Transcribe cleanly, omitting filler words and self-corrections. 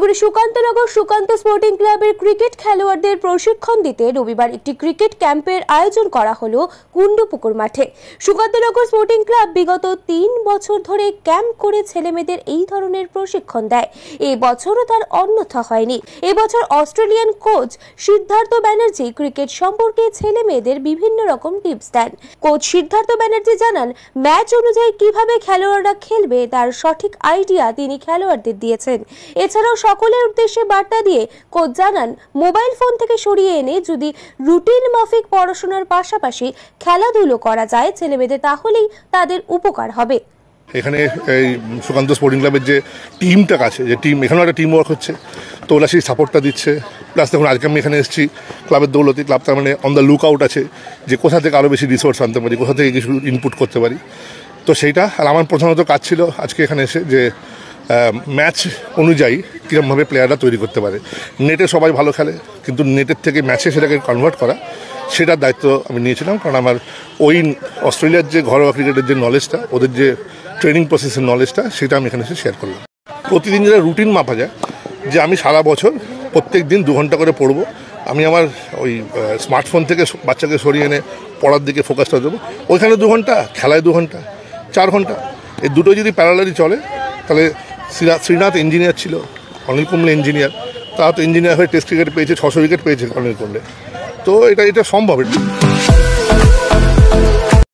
Siliguri Sukantanagar Sukanta sporting ক্লাবের cricket খেলোয়াড়দের প্রশিক্ষণ দিতে রবিবার একটি ক্রিকেট ক্যাম্পের আয়োজন করা হলো কুন্ডুপুকুর মাঠে। সুকান্তনগর স্পোর্টিং ক্লাব বিগত 3 বছর ধরে ক্যাম্প করে ছেলেমেয়েদের এই ধরনের প্রশিক্ষণ দেয়। এই বছরও তার অন্যথা হয়নি। এবছর Australian coach Siddharth Banerjee cricket সম্পর্কে ছেলেমেয়েদের বিভিন্ন রকম টিপস দেন। কোচ সিদ্ধার্থ ব্যানার্জি জানান, ম্যাচ অনুযায়ী কিভাবে খেলোয়াড়রা খেলবে তার সঠিক আইডিয়া তিনি খেলোয়াড়দের দিয়েছেন। এছাড়াও সকলের উদ্দেশ্যে বার্তা দিয়ে কোচ জানান, মোবাইল ফোন থেকে সরিয়ে এনে যদি রুটিন মাফিক পড়াশোনার পাশাপাশি খেলাধুলো করা যায় ছেলেমেয়েদের, তাহলেই তাদের উপকার হবে। এখানে এই সুকান্ত স্পোর্টিং ক্লাবের যে টিমটা আছে, যে টিম এখানেও একটা টিম ওয়ার্ক হচ্ছে, তো ওরা সেই সাপোর্টটা দিচ্ছে। প্লাস দেখুন আজকে আমি এখানে এসেছি ক্লাবের দৌলতে, ক্লাব তার মানে অন দ্য লুক আউট আছে যে কোথা থেকে আরও বেশি রিসোর্স আনতে পারি, কোথা থেকে কিছু ইনপুট করতে পারি। তো সেইটা আর আমার প্রধানত কাজ ছিল আজকে এখানে এসে যে ম্যাচ অনুযায়ী কীরকমভাবে প্লেয়াররা তৈরি করতে পারে। নেটে সবাই ভালো খেলে, কিন্তু নেটের থেকে ম্যাচে সেটাকে কনভার্ট করা, সেটার দায়িত্ব আমি নিয়েছিলাম। কারণ আমার ওই অস্ট্রেলিয়ার যে ঘরোয়া ক্রিকেটের যে নলেজটা, ওদের যে ট্রেনিং প্রসেসের নলেজটা, সেটা আমি এখানে এসে শেয়ার করলাম। প্রতিদিন যেটা রুটিন মাপা যায় যে আমি সারা বছর প্রত্যেক দিন 2 ঘন্টা করে পড়বো, আমি আমার ওই স্মার্টফোন থেকে বাচ্চাকে সরিয়ে এনে পড়ার দিকে ফোকাসটা দেবো। ওইখানে 2 ঘন্টা, খেলায় 2 ঘন্টা, 4 ঘন্টা, এই দুটো যদি প্যারালালি চলে তাহলে শ্রীনাথ ইঞ্জিনিয়ার ছিল, অনিল কুম্বলে ইঞ্জিনিয়ার, তারা তো ইঞ্জিনিয়ার হয়ে টেস্ট ক্রিকেট পেয়েছে, 600 উইকেট পেয়েছে অনিল কুম্বলে। তো এটা সম্ভব।